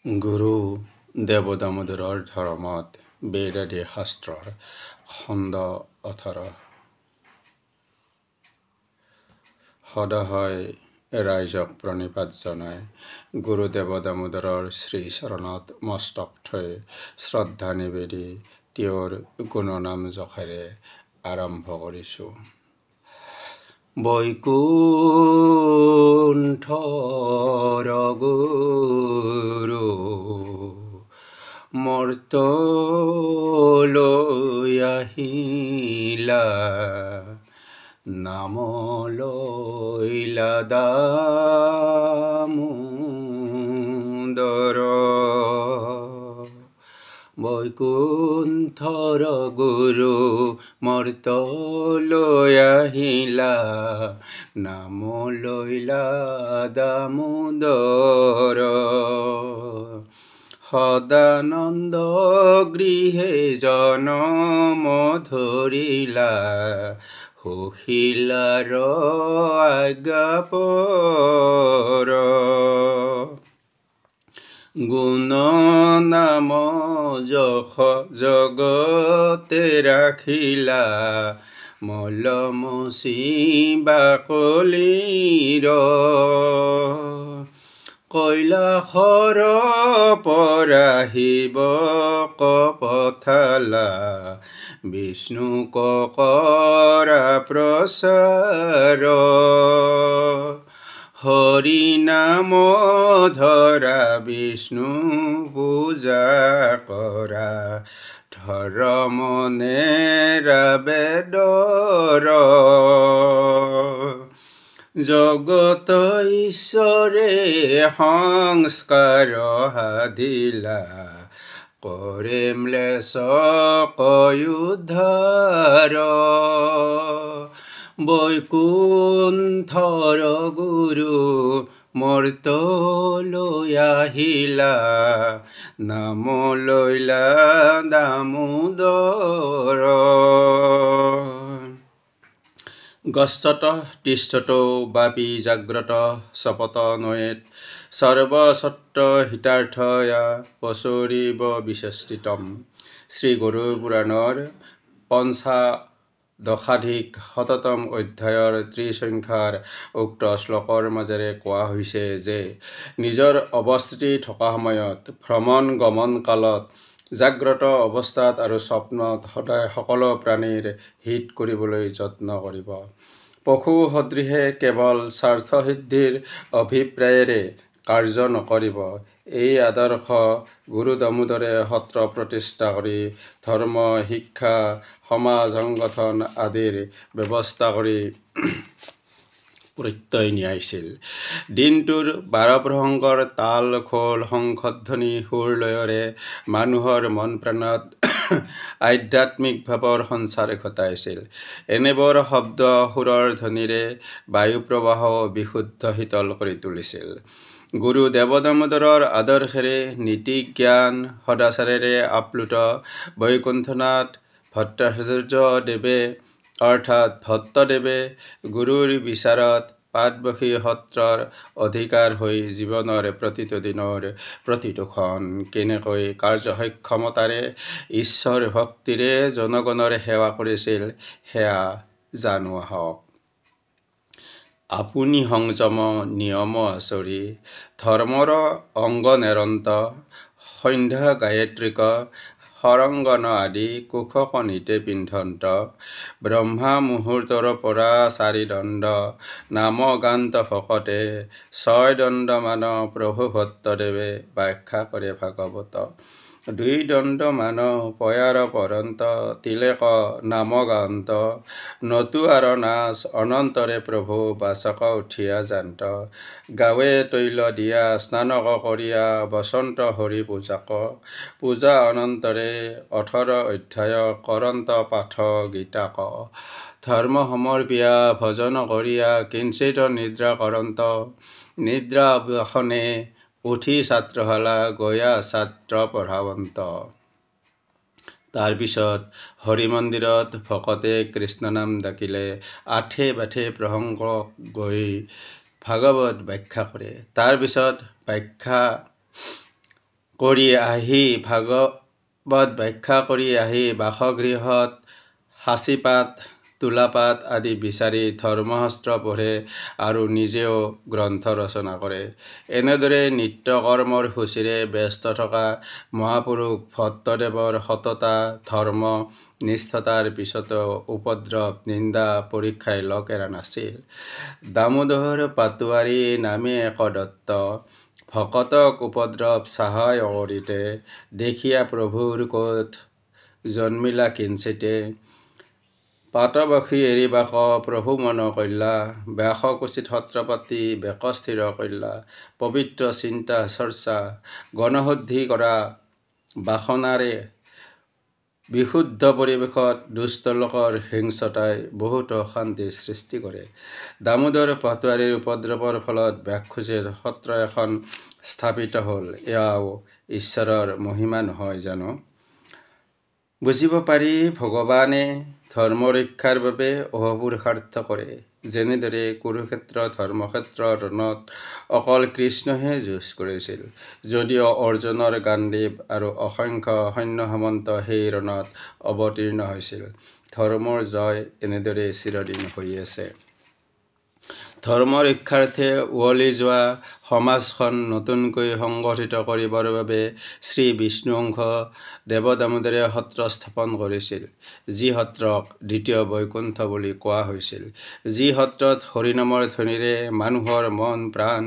গুৰু দেৱদামোদৰৰ ধৰ্মত বেদাদি শাস্ত্ৰৰ খণ্ড 18 সদয় ৰাইজক প্ৰণিপাত জনাই গুৰু দেৱদামোদৰৰ শ্ৰীচৰণত মস্তক থৈ শ্ৰদ্ধা নিবেদি তেওঁৰ গুণনাম যখেৰে আৰম্ভ কৰিছোঁ। বৈকুণ্ঠৰ গুৰু মৰ্তলৈ আহিলা, নাম লৈলা দামোদৰ। বৈকুণ্ঠৰ গুৰু মৰ্তলৈ আহিলা, নাম লৈলা দামোদৰ। সদানন্দ গৃহে জনম ধৰিলা, সুশীলাৰ আজ্ঞাপৰ। গুণ নাম যশ জগতে ৰাখিলা, মলমচি বাকলিৰ। কৈলাসৰ পৰা শিৱক পঠালা, বিষ্ণুক কৰা প্ৰচাৰ। হৰি নাম ধৰা, বিষ্ণু পূজা কৰা, ধৰ্ম নেৰা বেদৰ। জগত ঈশ্বৰে সংস্কাৰ সাধিলা, কৰে ম্লেচ্ছক উদ্ধাৰ। বৈকুণ্ঠৰ গুৰু মৰ্তলৈ আহিলা, নাম লৈলা দামোদৰ। গচ্ছত তিষ্ঠত বাপি জাগ্ৰত শপত নয়েত, সৰ্বসত্ৰ হিতাৰ্থয়া পচৰিব বিচেষ্টিতম। শ্ৰী গৰুড় পুৰাণৰ পঞ্চাদশাধিক শততম অধ্যায়ৰ ত্ৰিসংখ্যাৰ উক্ত শ্লোকৰ মাজেৰে কোৱা হৈছে যে, নিজৰ অৱস্থিতি থকা সময়ত, ভ্ৰমণ গমন কালত, জাগ্ৰত অৱস্থাত আৰু স্বপ্নত সদায় সকলো প্ৰাণীৰ হিত কৰিবলৈ যত্ন কৰিব। পশু সদৃশে কেৱল স্বাৰ্থসিদ্ধিৰ অভিপ্ৰায়েৰে কাৰ্য নকৰিব। এই আদৰ্শ গুৰু দামোদৰে সত্ৰ প্ৰতিষ্ঠা কৰি ধৰ্ম শিক্ষা সমাজ সংগঠন আদিৰ ব্যৱস্থা কৰি প্ৰত্যয় নিয়াইছিল। দিনটোৰ 12 প্ৰসংগৰ তাল খোল শংখধ্বনি সুৰ লয়েৰে মানুহৰ মন প্ৰাণত আধ্যাত্মিক ভাৱৰ সঞ্চাৰ ঘটাইছিল। এনেবোৰ শব্দ সুৰৰ ধ্বনিৰে বায়ু প্ৰবাহও বিশুদ্ধ শীতল কৰি তুলিছিল। গুৰু দেৱদামোদৰৰ আদৰ্শেৰে নীতি জ্ঞান সদাচাৰেৰে আপ্লুত বৈকুণ্ঠনাথ ভট্টাচাৰ্য দেৱে অৰ্থাৎ ভট্টদেৱে গুৰুৰ বিচাৰত পাটবাসী সত্ৰৰ অধিকাৰ হৈ জীৱনৰ প্ৰতিটো দিনৰ প্ৰতিটো ক্ষণ কেনেকৈ কাৰ্যসক্ষমতাৰে ঈশ্বৰ ভক্তিৰে জনগণৰ সেৱা কৰিছিল সেয়া জানো আহক। আপুনি সংযম নিয়ম আচৰি, ধৰ্মৰ অংগ নেৰন্ত, সন্ধ্যা গায়ত্ৰীক সৰংগন আদি কুশক নিতে পিন্ধন্ত, ব্ৰহ্মা মুহূৰ্তৰ পৰা 4 দণ্ড, নাম গান্ত ভকতে 6 দণ্ড মান প্ৰভু ভট্টদেৱে ব্যাখ্যা কৰে ভাগৱত। 2 দণ্ড মান পয়াৰ পৰন্ত, তিলেক নাম গান্ত, নতু আৰু নাচ অনন্তৰে প্ৰভু বাচক উঠিয়া যান্ত, গাৱে তৈল দিয়া স্নানক কৰিয়া বসন্ত হৰি পূজাক, পূজা অনন্তৰে 18 অধ্যায় কৰন্ত পাঠ গীতাক, ধৰ্ম সমৰ্পিয়া ভজন কৰিয়া কিঞ্চিত নিদ্ৰা কৰন্ত, নিদ্ৰা অৱসানে উঠি ছাত্ৰশালা গয়া ছাত্ৰ পঢ়াৱন্ত। তাৰ পিছত হৰি মন্দিৰত ভকতে কৃষ্ণনাম ডাকিলে আঠে বাঠে প্ৰসংগ গৈ ভাগৱত ব্যাখ্যা কৰে। তাৰ পিছত ব্যাখ্যা কৰি আহি ভাগৱত ব্যাখ্যা কৰি আহি বাসগৃহত সাঁচিপাত তোলাপাত আদি বিচাৰি ধৰ্মশাস্ত্ৰ পঢ়ে আৰু নিজেও গ্ৰন্থ ৰচনা কৰে। এনেদৰে নিত্যকৰ্মৰ সূচীৰে ব্যস্ত থকা মহাপুৰুষ ভট্টদেৱৰ সততা ধৰ্ম নিষ্ঠতাৰ পিছতো উপদ্ৰৱ নিন্দা পৰীক্ষাই লগ এৰা নাছিল। দামোদৰ পাটোৱাৰী নামে এক দত্ত ভকতক উপদ্ৰৱ সহায় কৰিতে দেখিয়া প্ৰভুৰ কোঠ জন্মিলা কিঞ্চিতে পাতবাসী এৰিবাক প্ৰভু মন কল্যা ব্যাসকুচিত সত্ৰপাতি বেক স্থিৰ কল্যা পবিত্ৰ চিন্তা চৰ্চা গণশুদ্ধি কৰা বাসনাৰে বিশুদ্ধ পৰিৱেশত দুষ্ট লোকৰ হিংসতাই বহুতো অশান্তিৰ সৃষ্টি কৰে। দামোদৰ পাটোৱাৰীৰ উপদ্ৰৱৰ ফলত ব্যাসকুচিত সত্ৰ এখন স্থাপিত হ'ল। এয়াও ঈশ্বৰৰ মহিমা নহয় জানো? বুজিব পাৰি ভগৱানে ধৰ্ম ৰক্ষাৰ বাবে অহোপুৰুষাৰ্থ কৰে। যেনেদৰে কুৰুক্ষেত্ৰ ধৰ্মক্ষেত্ৰ ৰণত অকল কৃষ্ণহে যুঁজ কৰিছিল, যদিও অৰ্জুনৰ গাণ্ডীৱ আৰু অসংখ্য সৈন্য সামন্ত সেই ৰণত অৱতীৰ্ণ হৈছিল। ধৰ্মৰ জয় এনেদৰে চিৰদিন হৈ আছে। ধৰ্ম ৰক্ষাৰ্থে উৱলি যোৱা সমাজখন নতুনকৈ সংগঠিত কৰিবৰ বাবে শ্ৰী বিষ্ণুংশ দেৱ দামোদৰে সত্ৰ স্থাপন কৰিছিল, যি সত্ৰক দ্বিতীয় বৈকুণ্ঠ বুলি কোৱা হৈছিল। যি সত্ৰত হৰিনামৰ ধ্বনিৰে মানুহৰ মন প্ৰাণ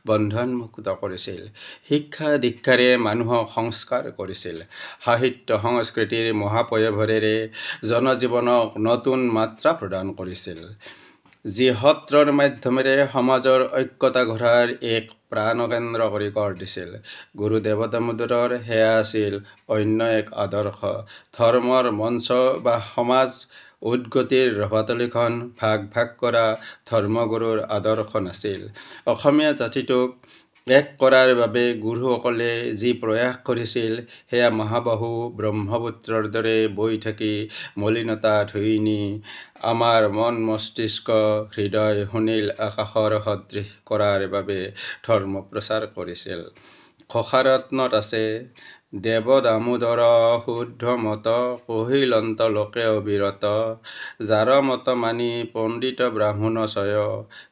বন্ধনমুক্ত কৰিছিল, শিক্ষা দীক্ষাৰে মানুহক সংস্কাৰ কৰিছিল, সাহিত্য সংস্কৃতিৰ মহাপয়োভৰেৰে জনজীৱনক নতুন মাত্ৰা প্ৰদান কৰিছিল। যি সত্ৰৰ মাধ্যমেৰে সমাজৰ ঐক্যতা গঢ়াৰ এক প্ৰাণকেন্দ্ৰ কৰি গঢ় দিছিল। গুৰুদেৱ দামোদৰৰ সেয়া আছিল অন্য এক আদৰ্শ। ধৰ্মৰ মঞ্চ বা সমাজ উদ্গতিৰ ৰভাতলিখন ভাগ ভাগ কৰা ধৰ্মগুৰুৰ আদৰ্শ নাছিল। অসমীয়া জাতিটোক এক কৰাৰ বাবে গুৰুসকলে যি প্ৰয়াস কৰিছিল, সেয়া মহাবাহু ব্ৰহ্মপুত্ৰৰ দৰে বৈ থাকি মলিনতা ধুই নি আমাৰ মন মস্তিষ্ক হৃদয় সুনীল আকাশৰ সদৃশ কৰাৰ বাবে ধৰ্ম প্ৰচাৰ কৰিছিল। ঘোষাৰত্নত আছে দেৱ দামোদৰ শুদ্ধ মত কহিলন্ত লোকে অবিৰত যাৰ মত মানি পণ্ডিত ব্ৰাহ্মণ চয়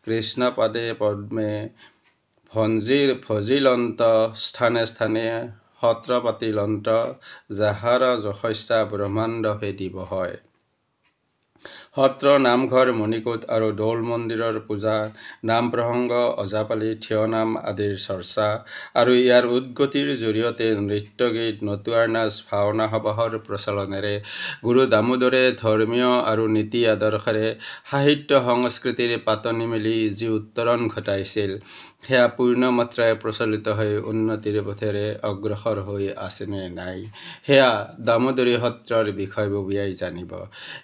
কৃষ্ণ পাদে পদ্মে ভজিলন্ত স্থানে স্থানে সত্ৰ পাতিলন্ত যাহাৰ যশস্যা ব্ৰহ্মাণ্ড ভেদিব হয়। সত্ৰ নামঘৰ মণিকূট আৰু দৌল মন্দিৰৰ পূজা নাম প্ৰসংগ ওজাপালি থিয় নাম আদিৰ চৰ্চা আৰু ইয়াৰ উদ্গতিৰ জৰিয়তে নৃত্য গীত নটুৱাৰ নাচ ভাওনা সবাহৰ প্ৰচলনেৰে গুৰু দামোদৰে ধৰ্মীয় আৰু নীতি আদৰ্শৰে সাহিত্য সংস্কৃতিৰ পাতনি মেলি যি উত্তৰণ ঘটাইছিল, সেয়া পূৰ্ণমাত্ৰাই প্ৰচলিত হৈ উন্নতিৰ পথেৰে অগ্ৰসৰ হৈ আছেনে নাই, সেয়া দামোদৰী সত্ৰৰ বিষয়ববীয়াই জানিব।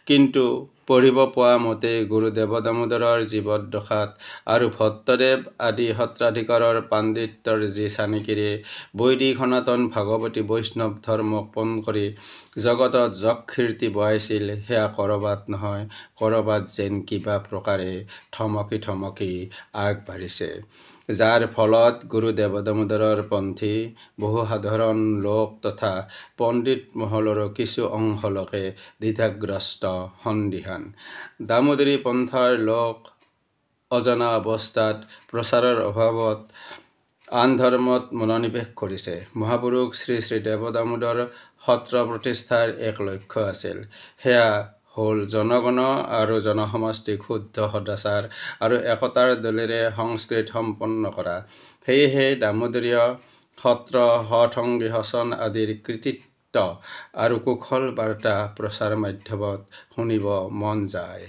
কিন্তু পঢ়িব পোৱা মতে গুৰুদেৱ দামোদৰৰ জীৱদ্দশাত আৰু ভট্টদেৱ আদি সত্ৰাধিকাৰৰ পাণ্ডিত্যৰ যি চানেকিৰে বৈদিক সনাতন ভাগৱতী বৈষ্ণৱ ধৰ্মক পোন কৰি জগতত যশকীৰ্তি বহাইছিল, সেয়া কৰবাত নহয় কৰবাত যেন কিবা প্ৰকাৰে থমকি থমকি আগবাঢ়িছে। যাৰ ফলত গুৰুদেৱ দামোদৰৰ পন্থী বহু সাধাৰণ লোক তথা পণ্ডিত মহলৰো কিছু অংশ লোকে দ্বিধাগ্ৰস্ত সন্দিহান। দামোদৰী পন্থাৰ লোক অজনা অৱস্থাত প্ৰচাৰৰ অভাৱত আন ধৰ্মত মনোনিৱেশ কৰিছে। মহাপুৰুষ শ্ৰী শ্ৰী দেৱ দামোদৰ সত্ৰ প্ৰতিষ্ঠাৰ এক লক্ষ্য আছিল, সেয়া হ'ল জনগণ আৰু জনসমষ্টিক শুদ্ধ সদাচাৰ আৰু একতাৰ দোলেৰে সংস্কৃত সম্পন্ন কৰা। সেয়েহে দামোদৰীয় সত্ৰ সৎসংগী সচন আদিৰ কৃতিত্ব আৰু কুশল বাৰ্তা প্ৰচাৰ মাধ্যমত শুনিব মন যায়।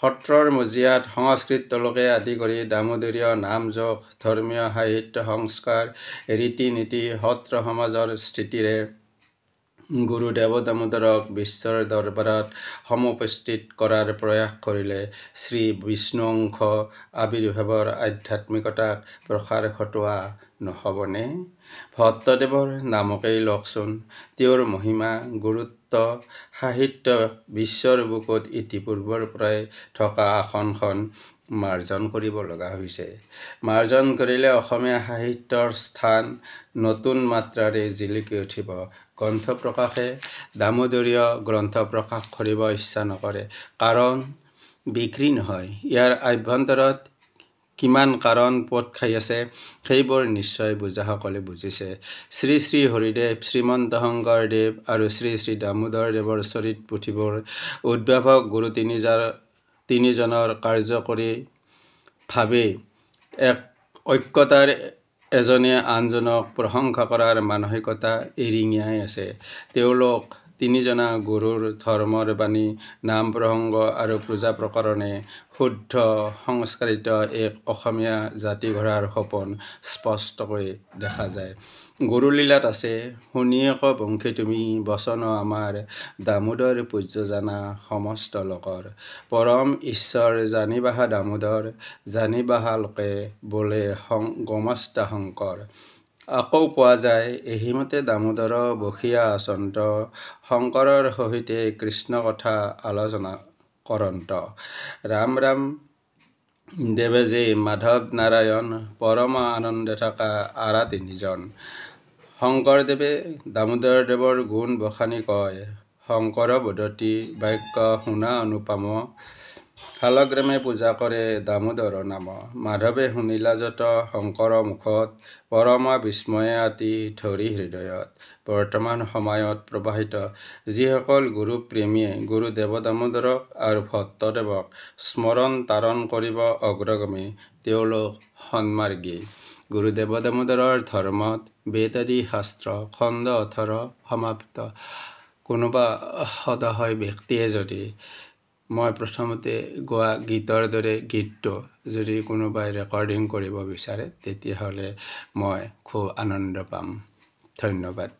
সত্ৰৰ মজিয়াত সংস্কৃত লোকে আদি কৰি দামোদৰীয় নাম যশ ধৰ্মীয় সাহিত্য সংস্কাৰ ৰীতি নীতি সত্ৰ সমাজৰ স্থিতিৰে গুৰুদেৱ দামোদৰক বিশ্বৰ দৰবাৰত সমুপস্থিত কৰাৰ প্ৰয়াস কৰিলে শ্ৰী বিষ্ণুংশ আবিৰ্ভাৱৰ আধ্যাত্মিকতাক প্ৰসাৰ ঘটোৱা নহ'বনে? ভট্টদেৱৰ নামকেই লওকচোন। তেওঁৰ মহিমা গুৰুত্ব সাহিত্য বিশ্বৰ বুকুত ইতিপূৰ্বৰ পৰাই থকা আসনখন মাৰ্জন কৰিব লগা হৈছে। মাৰ্জন কৰিলে অসমীয়া সাহিত্যৰ স্থান নতুন মাত্ৰাৰে জিলিকি উঠিব। গ্ৰন্থ প্ৰকাশে দামোদৰীয় গ্ৰন্থ প্ৰকাশ কৰিব ইচ্ছা নকৰে, কাৰণ বিক্ৰী নহয়। ইয়াৰ আভ্যন্তৰত কিমান কাৰণ পোত খাই আছে সেইবোৰ নিশ্চয় বুজাসকলে বুজিছে। শ্ৰী শ্ৰী হৰিদেৱ, শ্ৰীমন্ত শংকৰদেৱ আৰু শ্ৰী শ্ৰী দামোদৰদেৱৰ চৰিত পুথিবোৰ উদ্ভাৱক গুৰু তিনিজনৰ কাৰ্যকৰী ভাৱে এক ঐক্যতাৰ এজনে আনজনক প্ৰশংসা কৰাৰ মানসিকতা এৰিঙিয়াই আছে। তেওঁলোক তিনিজনা গুৰুৰ ধৰ্মৰ বাণী, নাম প্ৰসংগ আৰু পূজা প্ৰকৰণে শুদ্ধ সংস্কাৰিত এক অসমীয়া জাতি গঢ়াৰ সপোন স্পষ্টকৈ দেখা যায়। গুৰুলীলাত আছে, শুনিয়েক বংশী তুমি বচন আমাৰ, দামোদৰ পূজ্য জানা সমস্ত লোকৰ। পৰম ঈশ্বৰ জানিবাহা দামোদৰ, জানিবাহা লোকে বোলে গোমস্তা শংকৰ। আকৌ পোৱা যায়, এহিমতে দামোদৰ বসিয়া আচন্ত, শংকৰৰ সহিতে কৃষ্ণ কথা আলোচনা কৰন্ত। ৰাম ৰাম দেৱে যে মাধৱ নাৰায়ণ, পৰম আনন্দে থকা আৰা তিনিজন। শংকৰদেৱে দামোদৰদেৱৰ গুণ বখানি কয়, শংকৰ বদতি বাক্য শুনা অনুপম, শালগ্ৰামে পূজা কৰে দামোদৰ নাম। মাধৱে শুনিলা যত শংকৰ মুখত, পৰম বিস্ময়ে আতি ধৰি হৃদয়ত। বৰ্তমান সময়ত প্ৰবাহিত যিসকল গুৰু প্ৰেমীয়ে গুৰু দেৱ দামোদৰক আৰু ভট্টদেৱক স্মৰণ তাৰণ কৰিব অগ্ৰগামী, তেওঁলোক সন্মাৰ্গী। গুৰু দেৱ দামোদৰৰ ধৰ্মত বেদাদি শাস্ত্ৰ খণ্ড 18 সমাপ্ত। কোনোবা সদয় ব্যক্তিয়ে যদি মই প্ৰথমতে গোৱা গীতৰ দৰে গীতটো যদি কোনোবাই ৰেকৰ্ডিং কৰিব বিচাৰে, তেতিয়াহ'লে মই খুব আনন্দ পাম। ধন্যবাদ।